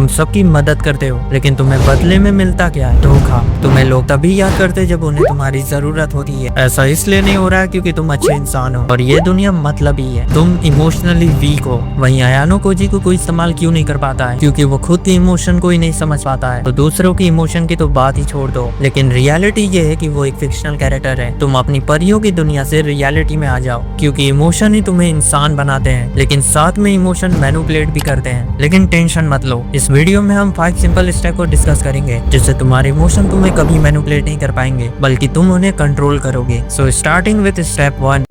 तुम सबकी मदद करते हो, लेकिन तुम्हें बदले में मिलता क्या है? धोखा। तुम्हें लोग तभी याद करते जब उन्हें तुम्हारी जरूरत होती है। ऐसा इसलिए नहीं हो रहा है क्योंकि तुम अच्छे इंसान हो और ये दुनिया मतलबी है। तुम इमोशनली वीक हो। वहीं अयानो कोजी को कोई इस्तेमाल क्यों नहीं कर पाता है? क्योंकि वो खुद की इमोशन को ही नहीं समझ पाता है। तो दूसरों की इमोशन की तो बात ही छोड़ दो, लेकिन रियलिटी ये है कि वो एक फिक्शनल कैरेक्टर है। तुम अपनी परियों की दुनिया से रियलिटी में आ जाओ, क्योंकि इमोशन ही तुम्हें इंसान बनाते हैं, लेकिन साथ में इमोशन मैनिपुलेट भी करते हैं। लेकिन टेंशन मत लो, इस वीडियो में हम 5 सिंपल स्टेप को डिस्कस करेंगे जिससे तुम्हारे इमोशन तुम्हें कभी मैनिपुलेट नहीं कर पाएंगे, बल्कि तुम उन्हें कंट्रोल करोगे। So starting with step 1।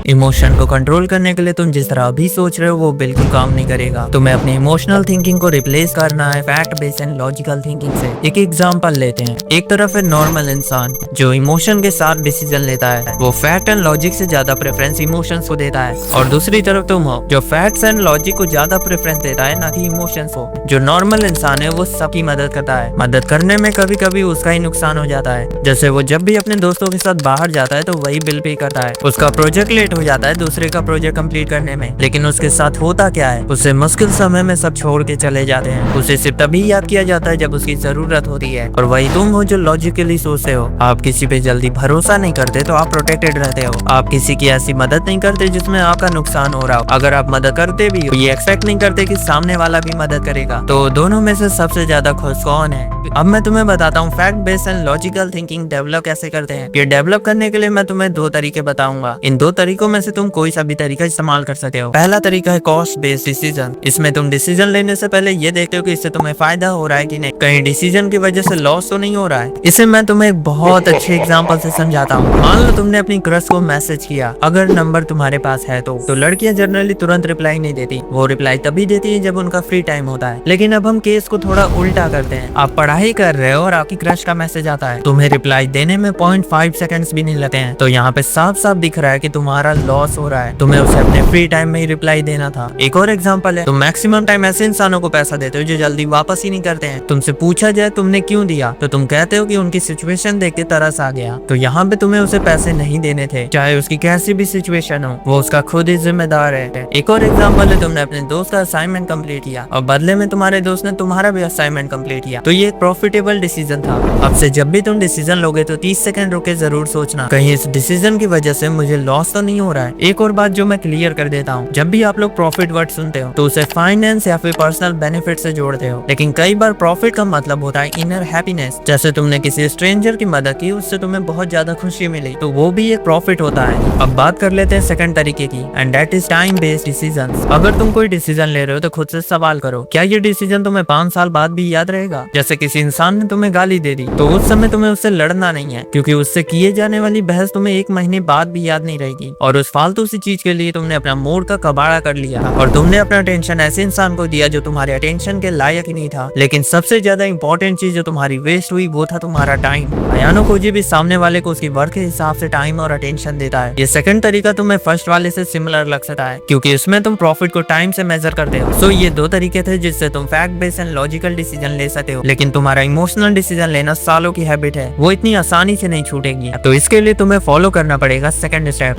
Emotion को कंट्रोल करने के लिए तुम जिस तरह अभी सोच रहे हो वो बिल्कुल काम नहीं करेगा। तुम्हें अपनी इमोशनल थिंकिंग को रिप्लेस करना है fact based and logical thinking से। एक एग्जांपल लेते हैं। एक तरफ है नॉर्मल इंसान जो इमोशन के साथ डिसीजन लेता है, वो फैक्ट एंड लॉजिक से ज्यादा प्रेफरेंस इमोशंस को देता है। और दूसरी तरफ तुम हो जो फैक्ट्स एंड लॉजिक को ज्यादा प्रेफरेंस देता है, ना कि इमोशंस को। जो नॉर्मल इंसान है वो सबकी मदद करता है। मदद करने में कभी कभी उसका ही नुकसान हो जाता है। जैसे वो जब भी अपने दोस्तों के साथ बाहर जाता है तो वही बिल पे करता है। उसका प्रोजेक्ट लेट हो जाता है दूसरे का प्रोजेक्ट कंप्लीट करने में, लेकिन उसके साथ होता क्या है? उसे मुश्किल समय में सब छोड़ के चले जाते हैं। उसे सिर्फ तभी याद किया जाता है जब उसकी जरूरत होती है। और वही तुम हो जो लॉजिकली सोचते हो। आप किसी पे जल्दी भरोसा नहीं करते तो आप प्रोटेक्टेड रहते हो। आप किसी की ऐसी मदद नहीं करते जिसमें आपका नुकसान हो रहा हो। अगर आप मदद करते भी हो, ये एक्सपेक्ट नहीं करते कि सामने वाला भी मदद करेगा। तो दोनों में से सबसे ज्यादा खुश कौन है? अब मैं तुम्हें बताता हूँ fact based and logical thinking develop कैसे करते हैं। ये डेवलप करने के लिए मैं तुम्हें 2 तरीके बताऊंगा। इन 2 तरीकों में से तुम कोई सा भी तरीका इस्तेमाल कर सकते हो। पहला तरीका है कॉस्ट बेस्ड डिसीजन। इसमें तुम डिसीजन लेने से पहले ये देखते हो कि इससे तुम्हें फायदा हो रहा है कि नहीं, कहीं डिसीजन की वजह से लॉस तो नहीं हो रहा है। इसे मैं तुम्हें एक बहुत अच्छे एग्जांपल से समझाता हूँ। मान लो तुमने अपनी क्रश को मैसेज किया, अगर नंबर तुम्हारे पास है तो लड़कियां जनरली तुरंत रिप्लाई नहीं देती। वो रिप्लाई तभी देती है जब उनका फ्री टाइम होता है। लेकिन अब हम केस को थोड़ा उल्टा करते हैं। आप पढ़ाई कर रहे हो और आपकी क्रश का मैसेज आता है, तुम्हें रिप्लाई देने में 0.5 सेकंड्स भी नहीं लगते हैं। तो यहाँ पे साफ साफ दिख रहा है कि तुम्हारा लॉस हो रहा है। तुम्हें उसे अपने फ्री टाइम में ही रिप्लाई देना था। एक और एग्जांपल है, तुम मैक्सिमम टाइम ऐसे इंसानों को पैसा देते हो जो जल्दी वापस ही नहीं करते हैं। तुमसे पूछा जाए तुमने क्यों दिया तो तुम कहते हो कि उनकी सिचुएशन देख के तरस आ गया। तो यहाँ पे तुम्हें उसे पैसे नहीं देने थे, चाहे उसकी कैसी भी सिचुएशन हो, वो उसका खुद ही जिम्मेदार है। एक और एग्जांपल है, तुमने अपने दोस्त का असाइनमेंट कंप्लीट किया और बदले में तुम्हारे दोस्त ने तुम्हारा भी असाइनमेंट कंप्लीट किया। तो ये एक प्रॉफिटेबल डिसीजन था। अब से जब भी तुम डिसीजन लोगे तो 30 सेकंड रुके जरूर सोचना, कहीं इस डिसीजन की वजह से मुझे लॉस तो नहीं हो रहा है। एक और बात जो मैं क्लियर कर देता हूँ, जब भी आप लोग प्रॉफिट वर्ड सुनते हो तो उसे फाइनेंस या फिर पर्सनल बेनिफिट से जोड़ते हो, लेकिन कई बार प्रॉफिट का मतलब होता है इनर हैप्पीनेस। जैसे तुमने किसी स्ट्रेंजर की मदद की, उससे तुम्हें बहुत ज्यादा खुशी मिली, तो वो भी एक प्रॉफिट होता है। अब बात कर लेते हैं सेकंड तरीके की, and that is time based decisions. अगर तुम कोई डिसीजन ले रहे हो तो खुद से सवाल करो, क्या ये डिसीजन तुम्हें 5 साल बाद भी याद रहेगा? जैसे किसी इंसान ने तुम्हें गाली दे दी तो उस समय तुम्हें उससे लड़ना नहीं है, क्योंकि उससे किए जाने वाली बहस तुम्हें 1 महीने बाद भी याद नहीं रहेगी। और उस फालतू सी चीज के लिए तुमने अपना मूड का कबाड़ा कर लिया और तुमने अपना अटेंशन ऐसे इंसान को दिया जो तुम्हारे अटेंशन के लायक ही नहीं था। लेकिन सबसे ज्यादा इंपॉर्टेंट चीज जो तुम्हारी वेस्ट हुई वो था तुम्हारा टाइम। अयानो कोजी भी सामने वाले को उसकी वर्क के हिसाब से टाइम और अटेंशन देता है। ये सेकंड तरीका तुम्हें फर्स्ट वाले से सिमिलर लग सकता है, क्योंकि इसमें तुम प्रॉफिट को टाइम से मेजर करते हो। सो ये 2 तरीके थे जिससे तुम fact based and logical decision ले सकते हो, लेकिन तुम्हारा इमोशनल डिसीजन लेना सालों की हैबिट है, वो इतनी आसानी से नहीं छूटेगी। तो इसके लिए तुम्हें फॉलो करना पड़ेगा सेकंड स्टेप।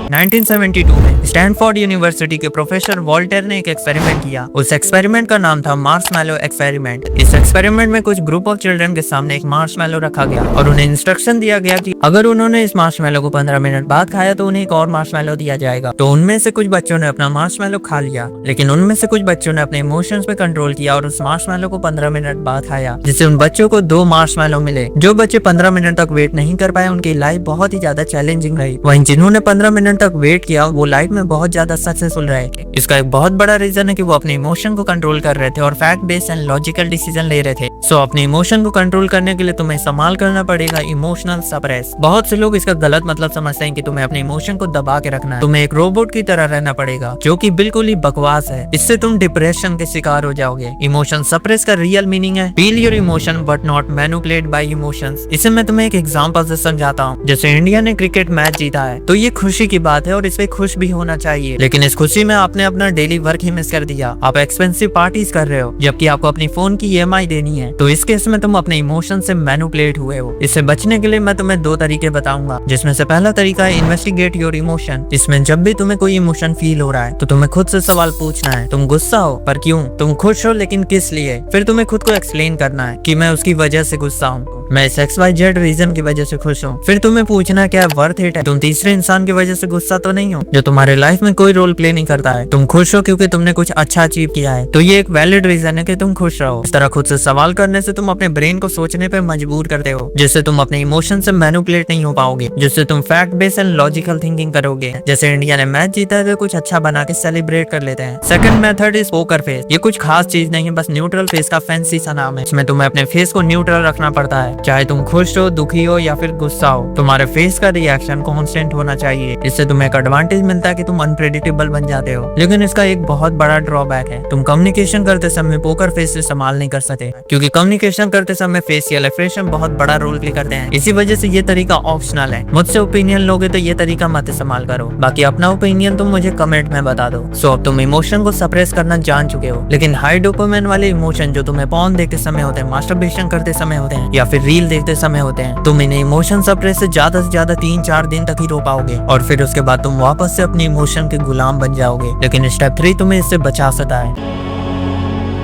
1972 में स्टैनफोर्ड यूनिवर्सिटी के प्रोफेसर वॉल्टर ने एक एक्सपेरिमेंट किया। उस एक्सपेरिमेंट का नाम था मार्शमैलो एक्सपेरिमेंट। इस एक्सपेरिमेंट में कुछ ग्रुप ऑफ चिल्ड्रन के सामने एक मार्शमैलो रखा गया और उन्हें इंस्ट्रक्शन दिया गया कि अगर उन्होंने इस मार्शमैलो को 15 मिनट बाद खाया तो उन्हें एक और मार्शमैलो दिया जाएगा। तो उनमें से कुछ बच्चों ने अपना मार्शमैलो खा लिया, लेकिन उनमें से कुछ बच्चों ने अपने इमोशंस पे कंट्रोल किया और उस मार्शमैलो को 15 मिनट बाद खाया, जिससे उन बच्चों को 2 मार्शमैलो मिले। जो बच्चे 15 मिनट तक वेट नहीं कर पाए उनकी लाइफ बहुत ही ज्यादा चैलेंजिंग रही, वहीं जिन्होंने 15 मिनट तक वेट किया वो लाइफ में बहुत ज्यादा सक्सेसफुल रहे। इसका एक बहुत बड़ा रीजन है कि वो अपने इमोशन को कंट्रोल कर रहे थे और fact based and logical decision ले रहे थे। सो अपने इमोशन को कंट्रोल करने के लिए तुम्हें इस्तेमाल करना पड़ेगा इमोशनल सप्रेस। बहुत से लोग इसका गलत मतलब समझते हैं कि तुम्हें अपने इमोशन को दबा के रखना है, तुम्हें एक रोबोट की तरह रहना पड़ेगा, जो कि बिल्कुल ही बकवास है। इससे तुम डिप्रेशन के शिकार हो जाओगे। इमोशन सप्रेस का रियल मीनिंग है feel your emotion but not manipulate bye emotions. इसे मैं तुम्हें एक एग्जांपल से समझाता हूँ। जैसे इंडिया ने क्रिकेट मैच जीता है तो ये खुशी की बात है और इसमें खुश भी होना चाहिए, लेकिन इस खुशी में आपने अपना डेली वर्क ही मिस कर दिया। आप एक्सपेंसिव पार्टीज कर रहे हो जबकि आपको अपनी फोन की EMI देनी है। तो इस केस में तुम अपने इमोशन से मैनिपुलेट हुए हो। इससे बचने के लिए मैं तुम्हें 2 तरीके बताऊंगा, जिसमें से पहला तरीका है इन्वेस्टिगेट योर इमोशन। इसमें जब भी तुम्हें कोई इमोशन फील हो रहा है तो तुम्हें खुद से सवाल पूछना है, तुम गुस्सा हो पर क्यों, तुम खुश हो लेकिन किस लिए। फिर तुम्हें खुद को एक्सप्लेन करना है कि मैं उसकी वजह से गुस्सा हूँ, मैं इस XYZ रीजन की वजह से खुश हूँ। फिर तुम्हें पूछना क्या वर्थ इट है, तुम तीसरे इंसान की वजह से गुस्सा तो नहीं हो जो तुम्हारे लाइफ में कोई रोल प्ले नहीं करता है। तुम खुश हो क्योंकि तुमने कुछ अच्छा अचीव किया है, तो ये एक वैलिड रीजन है कि तुम खुश रहो। इस तरह खुद से सवाल करने से तुम अपने ब्रेन को सोचने पे मजबूर करते हो, जिससे तुम अपने इमोशन से मैनिपुलेट नहीं हो पाओगे, जिससे तुम fact based and logical thinking करोगे। जैसे इंडिया ने मैच जीता है तो कुछ अच्छा बना के सेलिब्रेट कर लेते हैं। Second method is poker face. ये कुछ खास चीज नहीं है, बस न्यूट्रल फेस का फैंसी सा नाम है। इसमें तुम्हें अपने फेस को न्यूट्रल रखना पड़ता है, चाहे तुम खुश हो, दुखी हो या फिर गुस्सा हो। तुम्हारे फेस का रिएक्शन कांस्टेंट होना चाहिए। इससे तुम्हें एक एडवांटेज मिलता है कि तुम अनप्रेडिक्टेबल बन जाते हो। लेकिन इसका एक बहुत बड़ा ड्रॉबैक है, तुम कम्युनिकेशन करते समय पोकर फेस से संभाल नहीं कर सकते, क्योंकि कम्युनिकेशन करते समय फेशियल एक्सप्रेशन बहुत बड़ा रोल प्ले करते हैं। इसी वजह से ये तरीका ऑप्शनल है। मुझसे ओपिनियन लोगे तो ये तरीका मत इस्तेमाल करो, बाकी अपना ओपिनियन तुम मुझे कमेंट में बता दो। सो अब तुम इमोशन को सप्रेस करना जान चुके हो, लेकिन हाई डोपामाइन वाले इमोशन जो तुम्हें पॉर्न देखते समय होते हैं, मास्टरबेशन करते समय होते हैं या फिर रील देखते समय होते हैं, तुम इन्हें इमोशन सप्रेस से ज्यादा 3-4 दिन तक ही रो पाओगे और फिर उसके बाद तुम वापस से अपनी इमोशन के गुलाम बन जाओगे। लेकिन स्टेप 3 तुम्हें इससे बचा सकता है।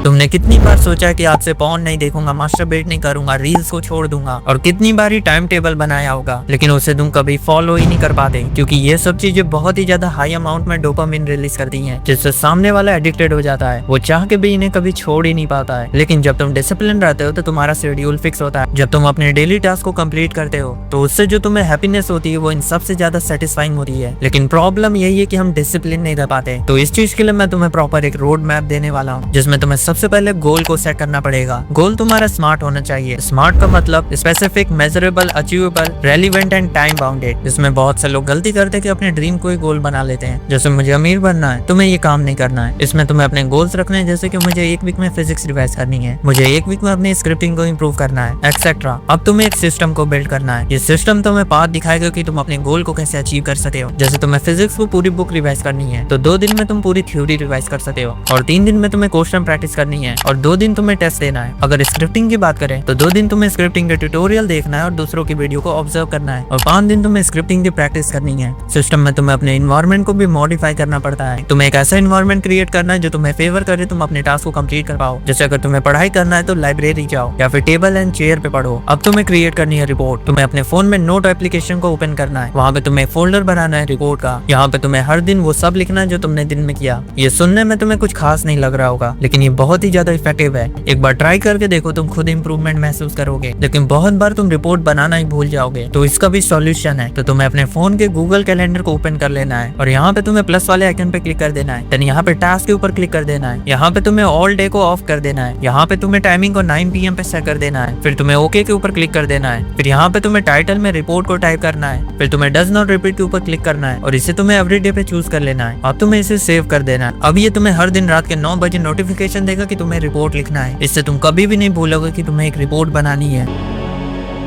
तुमने कितनी बार सोचा कि आज से पॉर्न नहीं देखूंगा, मास्टरबेट नहीं करूंगा, रील्स को छोड़ दूंगा, और कितनी बार ही टाइम टेबल बनाया होगा, लेकिन उसे तुम कभी फॉलो ही नहीं कर पाते, क्योंकि ये सब चीजें बहुत ही ज्यादा हाई अमाउंट में डोपामिन रिलीज करती हैं, जिससे सामने वाला एडिक्टेड हो जाता है। वो चाह के भी इन्हें कभी छोड़ ही नहीं पाता है। लेकिन जब तुम डिसिप्लिन रहते हो तो तुम्हारा शेड्यूल फिक्स होता है। जब तुम अपने डेली टास्क को कंप्लीट करते हो तो उससे जो तुम्हें हैप्पीनेस होती है वो इन सबसे ज्यादा सेटिस्फाइंग होती है। लेकिन प्रॉब्लम यही है कि हम डिसिप्लिन नहीं रह पाते। तो इस चीज के लिए मैं तुम्हें प्रॉपर एक रोड मैप देने वाला हूँ, जिसमें तुम्हें सबसे पहले गोल को सेट करना पड़ेगा। गोल तुम्हारा स्मार्ट होना चाहिए। स्मार्ट का मतलब specific, measurable, achievable, relevant and time bounded. इसमें बहुत से लोग गलती करते हैं कि अपने ड्रीम को ही गोल बना लेते हैं। जैसे मुझे अमीर बनना है, तुम्हें ये काम नहीं करना है। इसमें तुम्हें अपने गोल्स रखने हैं, जैसे कि मुझे 1 वीक में फिजिक्स रिवाइज करनी है, मुझे 1 वीक में अपनी स्क्रिप्टिंग को इम्प्रूव करना है, एक्सेट्रा। अब तुम्हें एक सिस्टम को बिल्ड करना है। ये सिस्टम तुम्हें पाथ दिखाएगा कि तुम अपने गोल को कैसे अचीव कर सकते हो। जैसे तुम्हें फिजिक्स को पूरी बुक रिवाइज करनी है तो 2 दिन में तुम पूरी थ्योरी रिवाइज कर सकते हो, और 3 दिन में तुम्हें क्वेश्चन प्रैक्टिस करनी है, और 2 दिन तुम्हें टेस्ट देना है। अगर स्क्रिप्टिंग की बात करें तो 2 दिन तुम्हें स्क्रिप्टिंग के ट्यूटोरियल देखना है और दूसरों की वीडियो को ऑब्जर्व करना है, और 5 दिन तुम्हें स्क्रिप्टिंग की प्रैक्टिस करनी है। सिस्टम में तुम्हें अपने एनवायरनमेंट को भी मॉडिफाई करना पड़ता है। तुम्हें एक ऐसा एनवायरनमेंट क्रिएट करना है जो तुम्हें फेवर करे, तुम अपने टास्क को कंप्लीट कर पाओ। जैसे अगर तुम्हें पढ़ाई करना है तो लाइब्रेरी जाओ या फिर टेबल एंड चेयर पे पढ़ो। अब तुम्हें क्रिएट करनी है रिपोर्ट। तुम्हें अपने फोन में नोट एप्लीकेशन को ओपन करना है, वहाँ पे तुम्हें फोल्डर बनाना है रिपोर्ट का। यहाँ पे तुम्हें हर दिन वो सब लिखना है जो तुमने दिन में किया। ये सुनने में तुम्हें कुछ खास नहीं लग रहा होगा, लेकिन ये बहुत ही ज्यादा इफेक्टिव है। एक बार ट्राई करके देखो, तुम खुद इंप्रूवमेंट महसूस करोगे। लेकिन बहुत बार तुम रिपोर्ट बनाना ही भूल जाओगे, तो इसका भी सॉल्यूशन है। तो तुम्हें अपने फोन के गूगल कैलेंडर को ओपन कर लेना है, और यहाँ पे तुम्हें प्लस वाले आइकन पे क्लिक कर देना है। देन यहाँ पे टास्क के ऊपर क्लिक कर देना है। यहाँ पे तुम्हें ऑल डे को ऑफ कर देना है। यहाँ पे तुम्हें टाइमिंग को 9 PM पे सेट कर देना है। फिर तुम्हें ओके के ऊपर क्लिक कर देना है। फिर यहाँ पे तुम्हें टाइटल में रिपोर्ट को टाइप करना है। फिर तुम्हें डज नॉट रिपीट के ऊपर क्लिक करना है, और इसे तुम्हें एवरी डे पे चूज कर लेना है। अब तुम्हें इसे सेव कर देना है। अब ये तुम्हें हर दिन रात के 9 बजे नोटिफिकेशन देगा कि तुम्हें रिपोर्ट लिखना है। इससे तुम कभी भी नहीं भूलोगे कि तुम्हें एक रिपोर्ट बनानी है।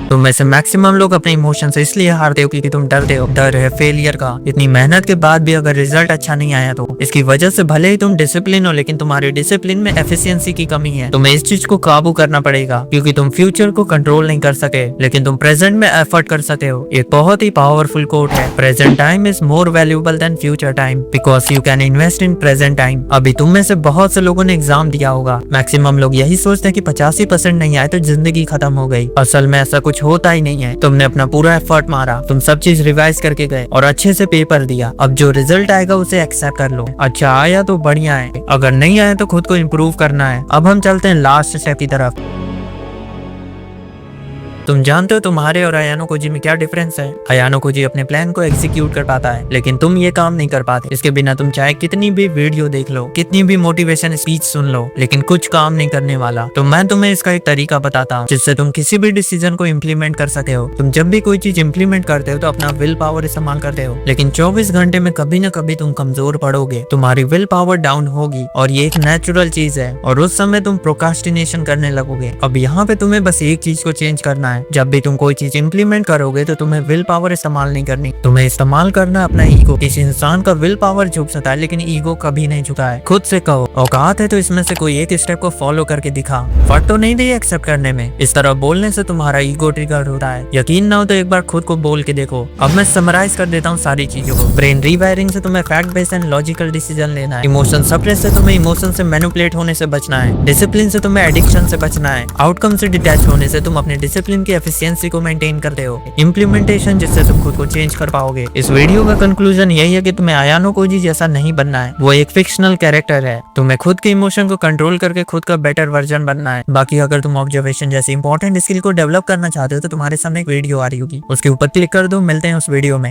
तुम में से मैक्सिमम लोग अपने इमोशन से इसलिए हारते हो क्योंकि तुम डरते हो। डर है फेलियर का। इतनी मेहनत के बाद भी अगर रिजल्ट अच्छा नहीं आया तो इसकी वजह से भले ही तुम डिसिप्लिन हो, लेकिन तुम्हारे डिसिप्लिन में एफिशिएंसी की कमी है। तुम्हें इस चीज को काबू करना पड़ेगा, क्योंकि तुम फ्यूचर को कंट्रोल नहीं कर सके, लेकिन तुम प्रेजेंट में एफर्ट कर सकते हो। एक बहुत ही पावरफुल कोट है, present time is more valuable then future time because you can invest in present time. अभी तुम में से बहुत से लोगों ने एग्जाम दिया होगा। मैक्सिमम लोग यही सोचते हैं कि 85% नहीं आए तो जिंदगी खत्म हो गई। असल में ऐसा कुछ होता ही नहीं है। तुमने अपना पूरा एफर्ट मारा, तुम सब चीज रिवाइज करके गए और अच्छे से पेपर दिया। अब जो रिजल्ट आएगा उसे एक्सेप्ट कर लो। अच्छा आया तो बढ़िया है, अगर नहीं आया तो खुद को इम्प्रूव करना है। अब हम चलते हैं लास्ट स्टेप की तरफ। तुम जानते हो तुम्हारे और अयानो कोजी में क्या डिफरेंस है। अयानो कोजी अपने प्लान को एग्जीक्यूट कर पाता है, लेकिन तुम ये काम नहीं कर पाते। इसके बिना तुम चाहे कितनी भी वीडियो देख लो, कितनी भी मोटिवेशन स्पीच सुन लो, लेकिन कुछ काम नहीं करने वाला। तो मैं तुम्हें इसका एक तरीका बताता हूँ जिससे तुम किसी भी डिसीजन को इम्प्लीमेंट कर सके हो। तुम जब भी कोई चीज इम्प्लीमेंट करते हो तो अपना विल पावर इस्तेमाल करते हो, लेकिन 24 घंटे में कभी न कभी तुम कमजोर पड़ोगे, तुम्हारी विल पावर डाउन होगी, और ये एक नेचुरल चीज है। और उस समय तुम प्रोक्रास्टिनेशन करने लगोगे। अब यहाँ पे तुम्हें बस एक चीज को चेंज करना है। जब भी तुम कोई चीज इंप्लीमेंट करोगे तो तुम्हें विल पावर इस्तेमाल नहीं करनी, तुम्हें इस्तेमाल करना अपना ईगो। इस इंसान का विल पावर झुक सकता है लेकिन ईगो कभी नहीं झुका है। खुद से कहो औकात है तो इसमें से कोई एक स्टेप को फॉलो करके दिखा। फर्क तो नहीं रही एक्सेप्ट करने में, इस तरह बोलने से तुम्हारा ईगो ट्रिगर होता है। यकीन ना हो तो एक बार खुद को बोल के देखो। अब मैं समराइज कर देता हूँ सारी चीजों को। ब्रेन रीवायरिंग से तुम्हें fact based and logical decision लेना है। इमोशन सप्रेस से तुम्हें इमोशन से मैनिपुलेट होने से बचना है। डिसिप्लिन से तुम्हें एडिक्शन से बचना है। आउटकम से डिटैच होने से तुम अपने डिसिप्लिन की एफिशिएंसी को मेंटेन करते हो। इम्प्लीमेंटेशन जिससे तुम खुद को चेंज कर पाओगे। इस वीडियो का कंक्लूजन यही है कि तुम्हें अयानो कोजी जैसा नहीं बनना है। वो एक फिक्शनल कैरेक्टर है। तुम्हें खुद के इमोशन को कंट्रोल करके खुद का बेटर वर्जन बनना है। बाकी अगर तुम ऑब्जर्वेशन जैसी इंपॉर्टेंट स्किल को डेवलप करना चाहते हो तो तुम्हारे सामने एक वीडियो आ रही होगी, उसके ऊपर क्लिक कर दो। मिलते हैं उस वीडियो में।